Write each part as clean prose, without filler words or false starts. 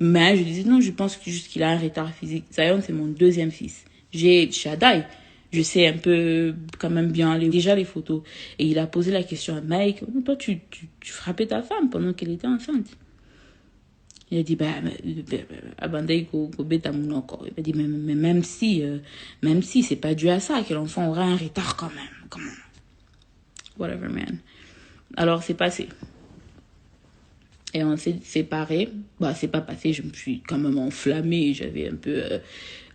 Mais je disais non, je pense que juste qu'il a un retard physique. Zion, c'est mon deuxième fils. J'ai Shaddai. Je sais un peu quand même bien déjà les photos. Et il a posé la question à Mike. Toi, tu frappais ta femme pendant qu'elle était enceinte. Il a dit, il a dit, mais même si c'est pas dû à ça, que l'enfant aura un retard quand même. Come on. Whatever, man. Alors, c'est passé. Et on s'est séparés. Bah, c'est pas passé, je me suis quand même enflammée. J'avais un peu...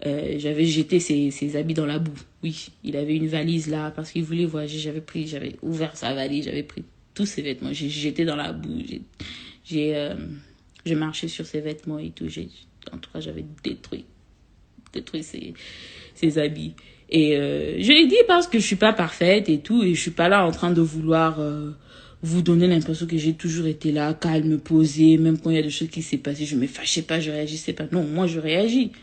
j'avais jeté ses habits dans la boue. Oui, il avait une valise là parce qu'il voulait voyager. J'avais ouvert sa valise, j'avais pris tous ses vêtements. J'ai jeté dans la boue. J'ai marché sur ses vêtements et tout. En tout cas, j'avais détruit ses habits. Et je l'ai dit parce que je suis pas parfaite et tout. Et je suis pas là en train de vouloir... vous donner l'impression que j'ai toujours été là, calme, posée, même quand il y a des choses qui s'est passées, je me fâchais pas, je réagissais pas. Non, moi je réagis.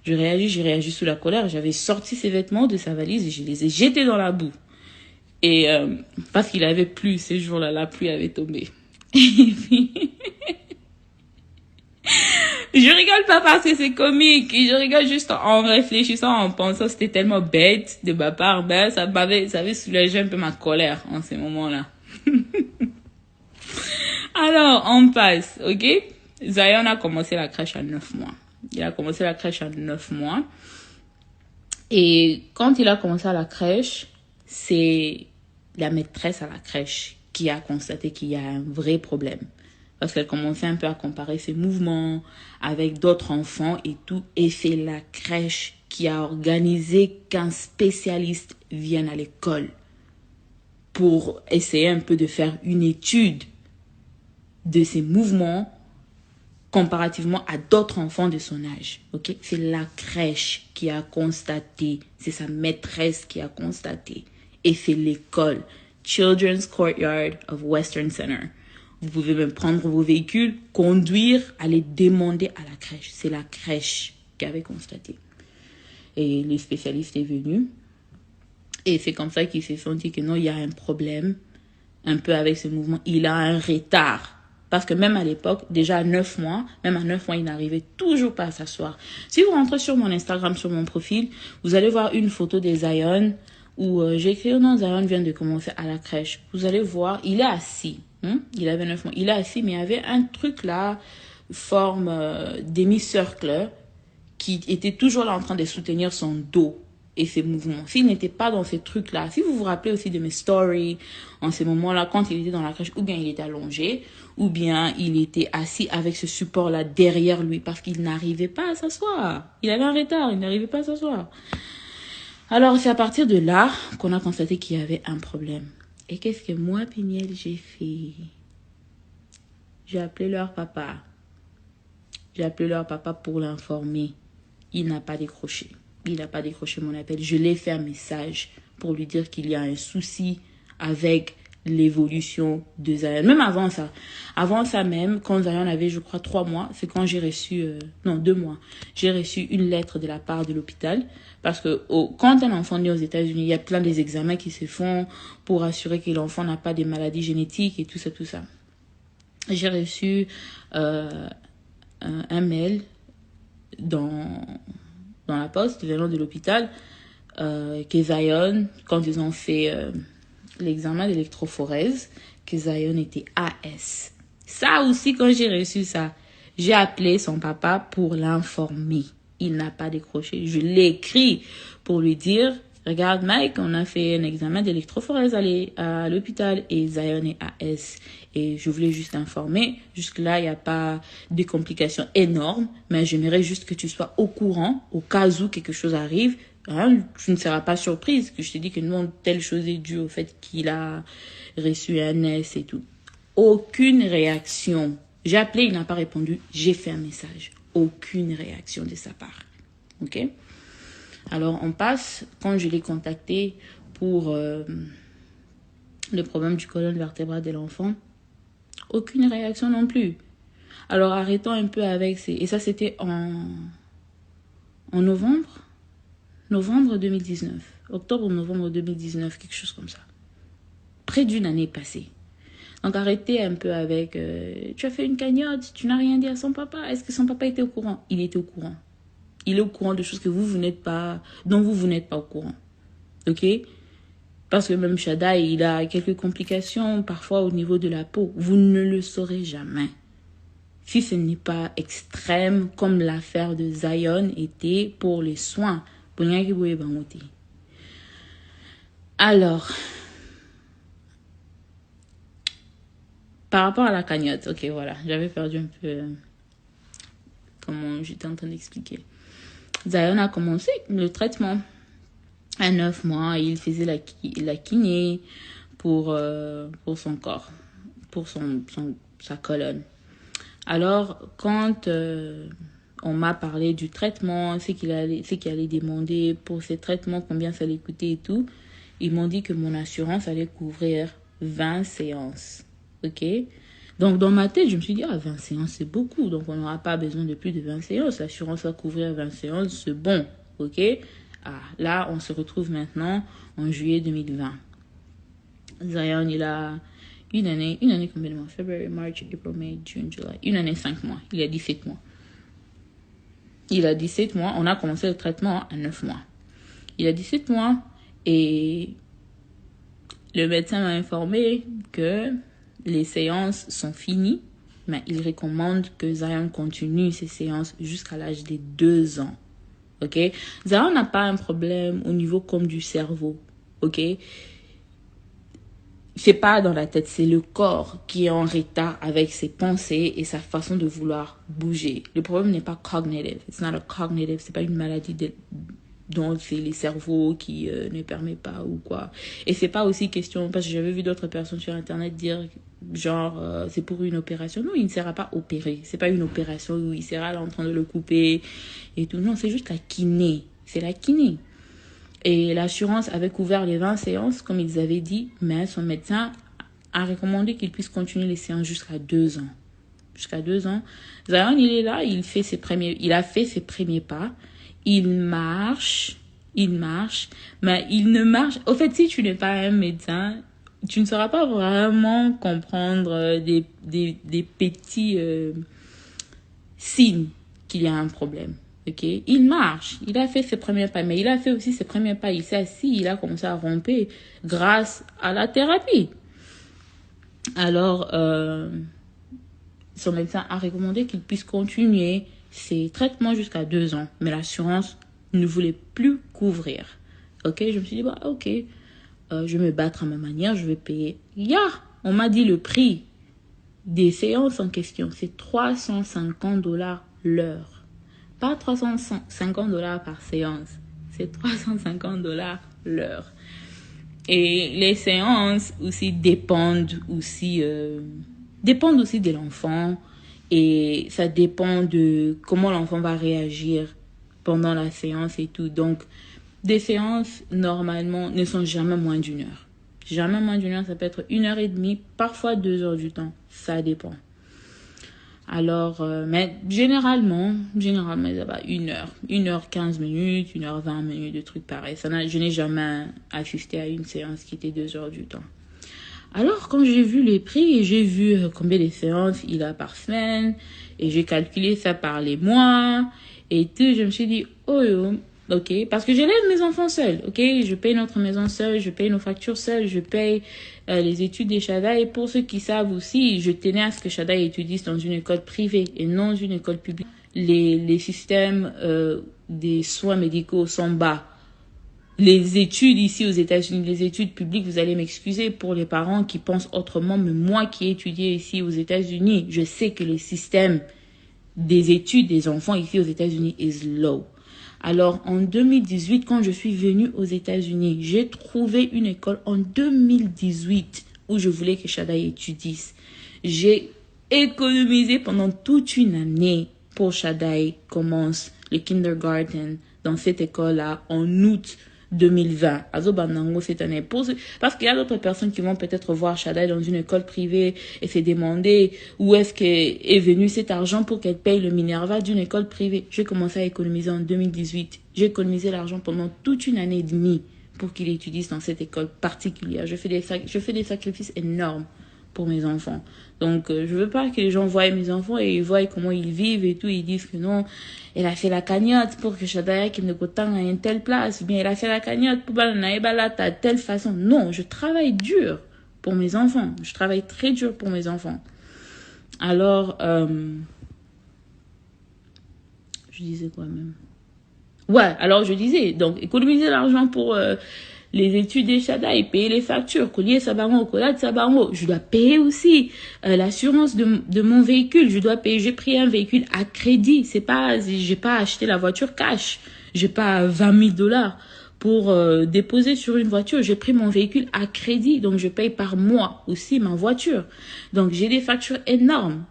J'ai réagi sous la colère. J'avais sorti ses vêtements de sa valise et je les ai jetés dans la boue. Et parce qu'il avait plu, ces jours-là, la pluie avait tombé. Et puis, je rigole pas parce que c'est comique. Je rigole juste en réfléchissant, en pensant que c'était tellement bête de ma part. Ben, ça avait soulagé un peu ma colère en ces moments-là. Alors, on passe, ok? Zion a commencé la crèche à 9 mois. Il a commencé la crèche à 9 mois. Et quand il a commencé à la crèche, c'est la maîtresse à la crèche qui a constaté qu'il y a un vrai problème. Parce qu'elle commençait un peu à comparer ses mouvements avec d'autres enfants et tout. Et c'est la crèche qui a organisé qu'un spécialiste vienne à l'école pour essayer un peu de faire une étude de ses mouvements comparativement à d'autres enfants de son âge. Okay? C'est la crèche qui a constaté, c'est sa maîtresse qui a constaté. Et c'est l'école, Children's Courtyard of Western Center. Vous pouvez même prendre vos véhicules, conduire, aller demander à la crèche. C'est la crèche qui avait constaté. Et le spécialiste est venu. Et c'est comme ça qu'il s'est senti que non, il y a un problème un peu avec ce mouvement. Il a un retard. Parce que même à l'époque, déjà à 9 mois, il n'arrivait toujours pas à s'asseoir. Si vous rentrez sur mon Instagram, sur mon profil, vous allez voir une photo de Zion où j'ai écrit, oh non, Zion vient de commencer à la crèche. Vous allez voir, il est assis. Il avait 9 mois. Il est assis, mais il y avait un truc là, forme demi-cercle, qui était toujours là en train de soutenir son dos et ses mouvements. S'il n'était pas dans ces trucs-là, si vous vous rappelez aussi de mes stories, en ces moments-là, quand il était dans la crèche, ou bien il était allongé, ou bien il était assis avec ce support-là derrière lui parce qu'il n'arrivait pas à s'asseoir. Il avait un retard, il n'arrivait pas à s'asseoir. Alors, c'est à partir de là qu'on a constaté qu'il y avait un problème. Et qu'est-ce que moi, Peniel, j'ai fait? J'ai appelé leur papa. J'ai appelé leur papa pour l'informer. Il n'a pas décroché. Il n'a pas décroché mon appel. Je l'ai fait un message pour lui dire qu'il y a un souci avec l'évolution de Zion. Même avant ça. Avant ça même, quand Zion avait, je crois, 3 mois, c'est quand j'ai reçu... 2 mois. J'ai reçu une lettre de la part de l'hôpital. Parce que quand un enfant naît aux États-Unis, il y a plein des examens qui se font pour assurer que l'enfant n'a pas de maladies génétiques et tout ça, tout ça. J'ai reçu un mail dans la poste venant de l'hôpital que Zion, quand ils ont fait l'examen d'électrophorèse, que Zion était AS. Ça aussi, quand j'ai reçu ça, j'ai appelé son papa pour l'informer. Il n'a pas décroché. Je l'ai écrit pour lui dire, regarde Mike, on a fait un examen d'électrophorèse à l'hôpital et Zion est AS. Et je voulais juste informer. Jusque-là, il n'y a pas de complications énormes, mais j'aimerais juste que tu sois au courant, au cas où quelque chose arrive. Hein, tu ne seras pas surprise que je te dis que non, telle chose est due au fait qu'il a reçu un S et tout. Aucune réaction. J'ai appelé, il n'a pas répondu. J'ai fait un message. Aucune réaction de sa part. Ok? Alors, on passe, quand je l'ai contacté pour le problème du colonne vertébrale de l'enfant, aucune réaction non plus. Alors, arrêtons un peu avec ces... Et ça, c'était en novembre 2019. Octobre ou novembre 2019, quelque chose comme ça. Près d'une année passée. Donc arrêtez un peu avec tu as fait une cagnotte, tu n'as rien dit à son papa. Est-ce que son papa était au courant? Il était au courant. Il est au courant de choses que vous n'êtes pas, dont vous n'êtes pas au courant. Ok? Parce que même Shaddai, il a quelques complications parfois au niveau de la peau. Vous ne le saurez jamais. Si ce n'est pas extrême comme l'affaire de Zion était pour les soins. Alors, par rapport à la cagnotte, ok, voilà, j'avais perdu un peu comment j'étais en train d'expliquer. Zion a commencé le traitement à 9 mois. Il faisait la kiné pour son corps, pour sa colonne. Alors, quand on m'a parlé du traitement, ce qu'il allait demander pour ces traitements, combien ça allait coûter et tout, ils m'ont dit que mon assurance allait couvrir 20 séances. Ok? Donc, dans ma tête, je me suis dit, 20 séances, c'est beaucoup. Donc, on n'aura pas besoin de plus de 20 séances. L'assurance va couvrir 20 séances, c'est bon. Ok? Là, on se retrouve maintenant en juillet 2020. Zion, il a une année combien de mois? February, March, April, May, June, July. Une année, 5 mois. Il a 17 mois. On a commencé le traitement à 9 mois. Il a 17 mois et le médecin m'a informé que les séances sont finies, mais il recommande que Zion continue ses séances jusqu'à l'âge de 2 ans. Ok? Zion n'a pas un problème au niveau comme du cerveau. Ok? C'est pas dans la tête, c'est le corps qui est en retard avec ses pensées et sa façon de vouloir bouger. Le problème n'est pas cognitive. It's not a cognitive. C'est pas une maladie dont c'est les cerveaux qui ne permet pas ou quoi. Et c'est pas aussi question, parce que j'avais vu d'autres personnes sur Internet dire genre c'est pour une opération. Non, il ne sera pas opéré. C'est pas une opération où il sera là en train de le couper et tout. Non, c'est juste la kiné. C'est la kiné. Et l'assurance avait couvert les 20 séances, comme ils avaient dit, mais son médecin a recommandé qu'il puisse continuer les séances jusqu'à 2 ans. Jusqu'à 2 ans. Zion, il est là, il a fait ses premiers pas. Il marche, mais il ne marche. Au fait, si tu n'es pas un médecin, tu ne sauras pas vraiment comprendre des petits signes qu'il y a un problème. Ok, il marche, il a fait ses premiers pas, mais il a fait aussi ses premiers pas. Il s'est assis, il a commencé à ramper grâce à la thérapie. Alors, son médecin a recommandé qu'il puisse continuer ses traitements jusqu'à 2 ans, mais l'assurance ne voulait plus couvrir. Ok, je me suis dit, ok, je vais me battre à ma manière, je vais payer. On m'a dit le prix des séances en question, c'est $350 l'heure. Pas $350 par séance, c'est $350 l'heure. Et les séances aussi dépendent aussi de l'enfant et ça dépend de comment l'enfant va réagir pendant la séance et tout. Donc, des séances normalement ne sont jamais moins d'1 heure. Jamais moins d'1 heure, ça peut être 1h30, parfois 2 heures du temps, ça dépend. Alors, mais généralement, ça va 1 heure. 1h15 minutes, 1h20 minutes, de trucs pareils. Je n'ai jamais assisté à une séance qui était 2 heures du temps. Alors, quand j'ai vu les prix et j'ai vu combien de séances il a par semaine, et j'ai calculé ça par les mois, et tout, je me suis dit, ok, parce que j'élève mes enfants seuls, ok, je paye notre maison seule, je paye nos factures seules, je paye les études des Shaddai. Et pour ceux qui savent aussi, je tenais à ce que Shaddai étudie dans une école privée et non une école publique. Les systèmes des soins médicaux sont bas. Les études ici aux États-Unis, les études publiques, vous allez m'excuser pour les parents qui pensent autrement, mais moi qui ai étudié ici aux États-Unis, je sais que le système des études des enfants ici aux États-Unis is low. Alors, en 2018, quand je suis venue aux États-Unis, j'ai trouvé une école en 2018 où je voulais que Shaddai étudie. J'ai économisé pendant toute une année pour Shaddai commence le kindergarten dans cette école-là en août 2020. Cette année. Parce qu'il y a d'autres personnes qui vont peut-être voir Shaddai dans une école privée et se demander où est-ce qu'est venu cet argent pour qu'elle paye le Minerva d'une école privée. J'ai commencé à économiser en 2018. J'ai économisé l'argent pendant toute une année et demie pour qu'il étudie dans cette école particulière. Je fais des sacrifices énormes pour mes enfants. Donc, je veux pas que les gens voient mes enfants et ils voient comment ils vivent et tout. Ils disent que non, elle a fait la cagnotte pour que Shadaya qui ne coûte à une telle place. Ou bien elle a fait la cagnotte pour Balanaïbalat à telle façon. Non, je travaille dur pour mes enfants. Je travaille très dur pour mes enfants. Alors, je disais quoi même? Ouais, alors je disais, donc économiser l'argent pour les études des Shada et payer les factures, collier Sabaron, collade Sabaron. Je dois payer aussi l'assurance de mon véhicule. Je dois payer, j'ai pris un véhicule à crédit. C'est pas, j'ai pas acheté la voiture cash. J'ai pas 20 000 dollars pour déposer sur une voiture. J'ai pris mon véhicule à crédit. Donc je paye par mois aussi ma voiture. Donc j'ai des factures énormes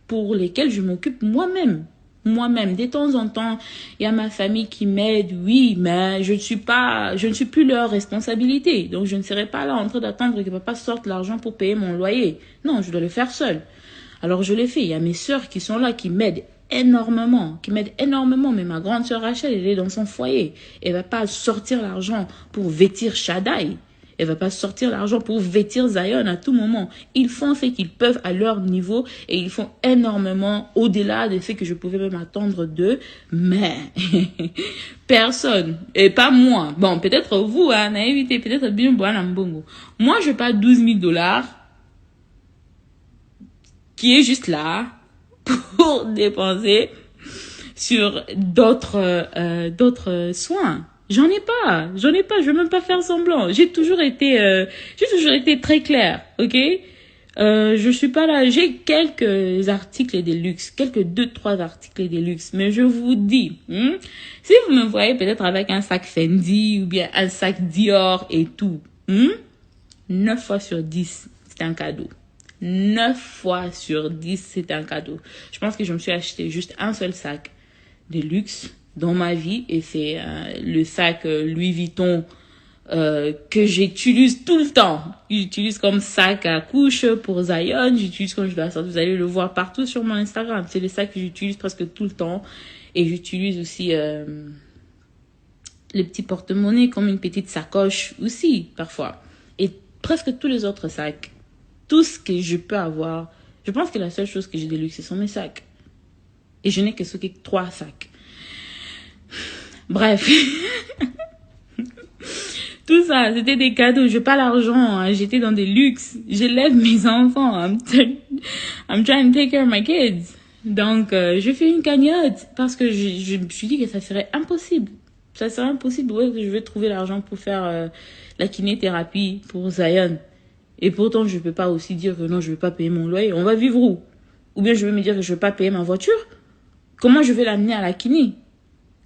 pour lesquelles je m'occupe moi-même. Moi-même, de temps en temps, il y a ma famille qui m'aide, oui, mais je ne suis plus leur responsabilité. Donc, je ne serai pas là en train d'attendre que papa sorte l'argent pour payer mon loyer. Non, je dois le faire seul. Alors, je le fais. Il y a mes sœurs qui sont là, qui m'aident énormément, mais ma grande sœur Rachel, elle est dans son foyer. Elle va pas sortir l'argent pour vêtir Shaddai. Elle va pas sortir l'argent pour vêtir Zion à tout moment. Ils font ce qu'ils peuvent à leur niveau et ils font énormément au-delà de ce que je pouvais même attendre d'eux. Mais personne, et pas moi. Bon, peut-être vous, hein, naïveté, peut-être bien Mbongo. Moi, je n'ai pas 12 000 dollars qui est juste là pour dépenser sur d'autres soins. J'en ai pas, je veux même pas faire semblant. J'ai toujours été très claire, ok? Je suis pas là, j'ai quelques articles de luxe, quelques 2-3 articles de luxe, mais je vous dis, si vous me voyez peut-être avec un sac Fendi ou bien un sac Dior et tout, 9 fois sur 10, c'est un cadeau. 9 fois sur 10, c'est un cadeau. Je pense que je me suis acheté juste un seul sac de luxe dans ma vie et c'est le sac Louis Vuitton que j'utilise tout le temps. J'utilise comme sac à couche pour Zion, j'utilise quand je dois sortir, vous allez le voir partout sur mon Instagram. C'est le sac que j'utilise presque tout le temps et j'utilise aussi le petit porte-monnaie comme une petite sacoche aussi parfois. Et presque tous les autres sacs, tout ce que je peux avoir, je pense que la seule chose que j'ai de luxe, ce sont mes sacs. Et je n'ai que 3 sacs. Bref. Tout ça, c'était des cadeaux. Je n'ai pas l'argent. Hein. J'étais dans des luxes. J'élève mes enfants. I'm trying to take care of my kids. Donc, je fais une cagnotte parce que je me suis dit que ça serait impossible. Ça serait impossible. Ouais, que je vais trouver l'argent pour faire la kinéthérapie pour Zion. Et pourtant, je ne peux pas aussi dire que non, je ne vais pas payer mon loyer. On va vivre où? Ou bien je vais me dire que je ne vais pas payer ma voiture. Comment je vais l'amener à la kiné?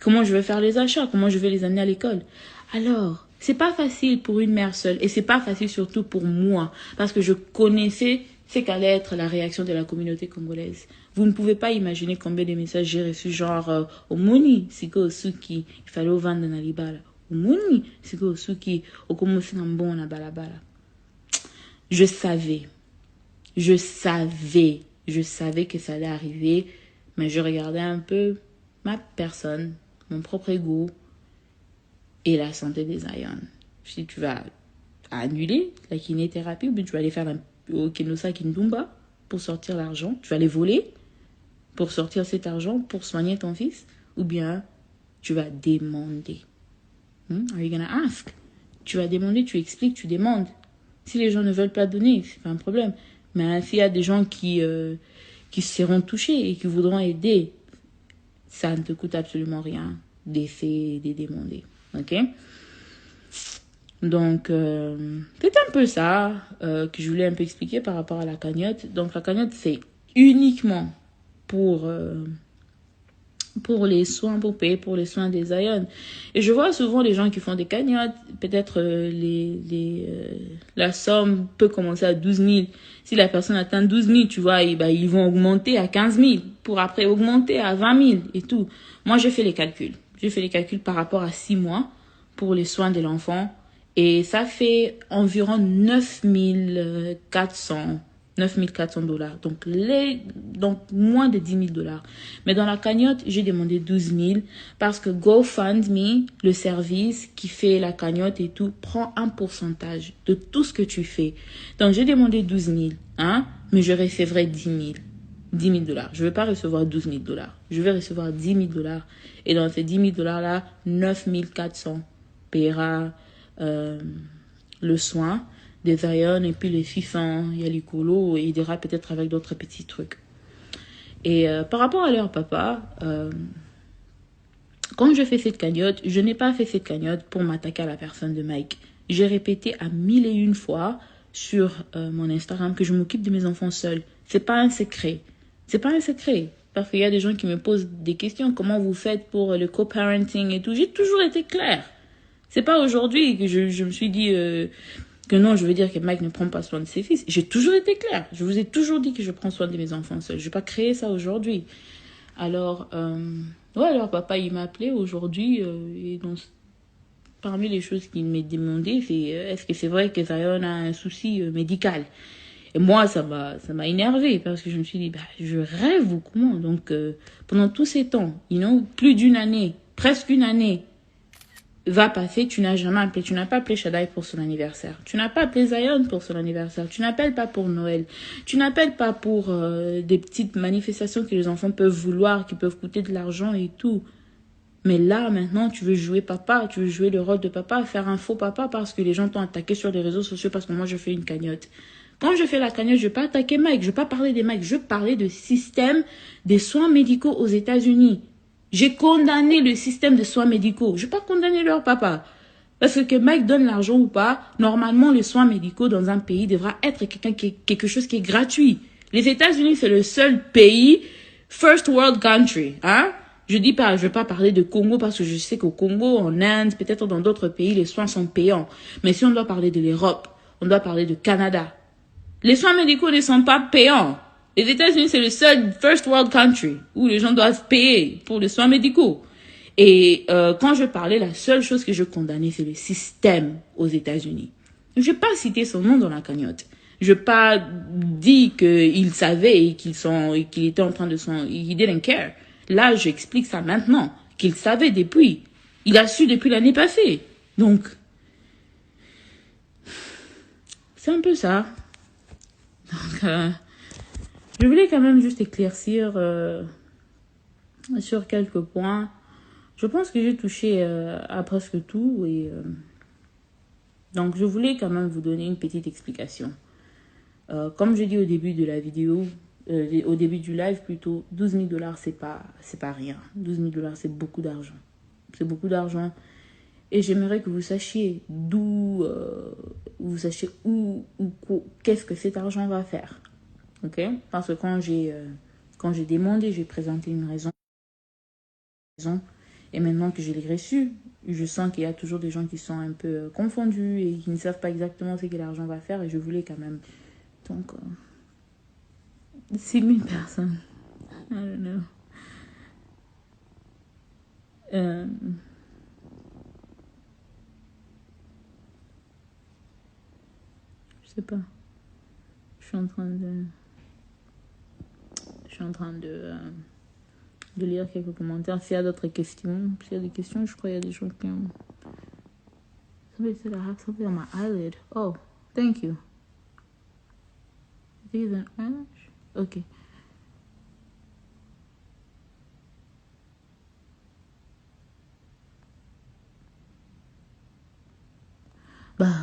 Comment je vais faire les achats? Comment je vais les amener à l'école? Alors, c'est pas facile pour une mère seule. Et c'est pas facile surtout pour moi. Parce que je connaissais ce qu'allait être la réaction de la communauté congolaise. Vous ne pouvez pas imaginer combien de messages j'ai reçus genre Omoni, siko suki, il fallait vendre na libala. Omoni, siko suki, okomofi na mbon na balabala. Je savais que ça allait arriver, mais je regardais un peu ma personne, mon propre ego et la santé des Zion. Je dis, tu vas annuler la kinéthérapie ou bien tu vas aller faire au Kenosa Kindumba pour sortir l'argent. Tu vas aller voler pour sortir cet argent pour soigner ton fils ou bien tu vas demander. Are you gonna ask? Tu vas demander, tu expliques, tu demandes. Si les gens ne veulent pas donner, c'est pas un problème. Mais s'il y a des gens qui seront touchés et qui voudront aider, ça ne te coûte absolument rien d'essayer de demander. Ok? Donc, c'est un peu ça que je voulais un peu expliquer par rapport à la cagnotte. Donc, la cagnotte, c'est uniquement pour les soins, pour payer pour les soins des Zion. Et je vois souvent les gens qui font des cagnottes, peut-être la somme peut commencer à 12 000. Si la personne atteint 12 000, tu vois, ils vont augmenter à 15 000 pour après augmenter à 20 000 et tout. Moi, j'ai fait les calculs. J'ai fait les calculs par rapport à 6 mois pour les soins de l'enfant. Et ça fait environ 9 400 $9 400. Donc, moins de $10 000. Mais dans la cagnotte, j'ai demandé 12 000 parce que GoFundMe, le service qui fait la cagnotte et tout, prend un pourcentage de tout ce que tu fais. Donc, j'ai demandé 12 000, hein, mais je recevrai 10 000. $10 000. Je ne vais pas recevoir 12 000 $. Je vais recevoir 10 000 $. Et dans ces 10 000 $-là, 9 400 paiera le soin des Zion et puis les fifins, il y a les colos et il ira peut-être avec d'autres petits trucs. Et par rapport à leur papa, quand je fais cette cagnotte, je n'ai pas fait cette cagnotte pour m'attaquer à la personne de Mike. J'ai répété à 1001 fois sur mon Instagram que je m'occupe de mes enfants seuls. C'est pas un secret. C'est pas un secret. Parce qu'il y a des gens qui me posent des questions. Comment vous faites pour le co-parenting et tout. J'ai toujours été claire. C'est pas aujourd'hui que je me suis dit que non, je veux dire que Mike ne prend pas soin de ses fils. J'ai toujours été claire. Je vous ai toujours dit que je prends soin de mes enfants seuls. Je vais pas créer ça aujourd'hui. Alors, alors papa, il m'a appelé aujourd'hui et donc, parmi les choses qu'il m'a demandé, c'est est-ce que c'est vrai que Zion a un souci médical? Et moi, ça m'a énervé parce que je me suis dit, je rêve ou comment? Donc, pendant tous ces temps, plus d'une année, presque une année, va passer, tu n'as jamais appelé, tu n'as pas appelé Shaddai pour son anniversaire, tu n'as pas appelé Zion pour son anniversaire, tu n'appelles pas pour Noël, tu n'appelles pas pour des petites manifestations que les enfants peuvent vouloir, qui peuvent coûter de l'argent et tout. Mais là, maintenant, tu veux jouer papa, tu veux jouer le rôle de papa, faire un faux papa parce que les gens t'ont attaqué sur les réseaux sociaux parce que moi, je fais une cagnotte. Quand je fais la cagnotte, je ne vais pas attaquer Mike, je ne vais pas parler des Mike, je parlais de système des soins médicaux aux États-Unis. J'ai condamné le système de soins médicaux. Je ne vais pas condamner leur papa. Parce que Mike donne l'argent ou pas, normalement, les soins médicaux dans un pays devra être quelque chose qui est gratuit. Les États-Unis, c'est le seul pays, first world country, hein. Je ne vais pas parler de Congo parce que je sais qu'au Congo, en Inde, peut-être dans d'autres pays, les soins sont payants. Mais si on doit parler de l'Europe, on doit parler du Canada. Les soins médicaux ne sont pas payants. Les États-Unis, c'est le seul first world country où les gens doivent payer pour les soins médicaux. Et quand je parlais, la seule chose que je condamnais, c'est le système aux États-Unis. Je n'ai pas cité son nom dans la cagnotte. Je n'ai pas dit qu'il savait et qu'il était en train de son... He didn't care. Là, j'explique ça maintenant, qu'il savait depuis. Il a su depuis l'année passée. Donc, c'est un peu ça. Donc, je voulais quand même juste éclaircir sur quelques points. Je pense que j'ai touché à presque tout. Et donc, je voulais quand même vous donner une petite explication. Comme je dis au début de la vidéo, au début du live plutôt, 12 000 $, c'est pas rien. 12 000 $, c'est beaucoup d'argent. C'est beaucoup d'argent. Et j'aimerais que vous sachiez d'où, vous sachiez où qu'est-ce que cet argent va faire. Ok? Parce que quand j'ai demandé, j'ai présenté une raison. Et maintenant que je l'ai reçu, je sens qu'il y a toujours des gens qui sont un peu confondus et qui ne savent pas exactement ce que l'argent va faire. Et je voulais quand même. Donc, 6 000 personnes. I don't know. Je sais pas. Je suis en train de lire quelques commentaires. S'il y a d'autres questions, s'il y a des questions, je crois qu'il y a des gens qui ont... Somebody said I have something on my eyelid. Oh, thank you. I think it's an eyelash. Ok.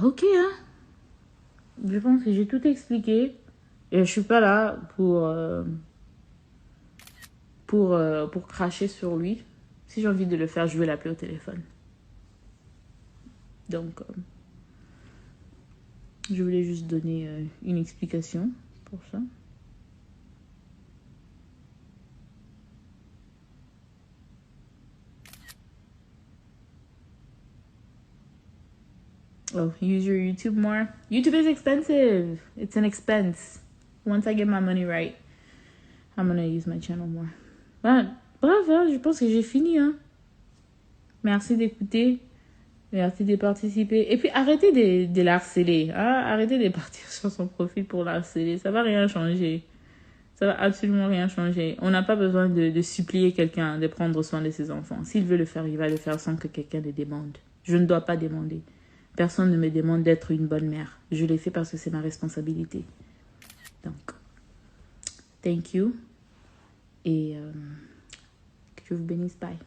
Ok, hein. Je pense que j'ai tout expliqué. Et je suis pas là pour cracher sur lui. Si j'ai envie de le faire, je vais l'appeler au téléphone. Donc, je voulais juste donner une explication pour ça. Oh, use your YouTube more. YouTube is expensive. It's an expense. Once I get my money right, I'm gonna use my channel more. Bref, je pense que j'ai fini. Hein. Merci d'écouter. Merci de participer. Et puis, arrêtez de l'harceler. Hein? Arrêtez de partir sur son profil pour l'harceler. Ça va rien changer. Ça va absolument rien changer. On n'a pas besoin de supplier quelqu'un de prendre soin de ses enfants. S'il veut le faire, il va le faire sans que quelqu'un le demande. Je ne dois pas demander. Personne ne me demande d'être une bonne mère. Je l'ai fait parce que c'est ma responsabilité. Donc, thank you. Et que Dieu vous bénisse. Bye.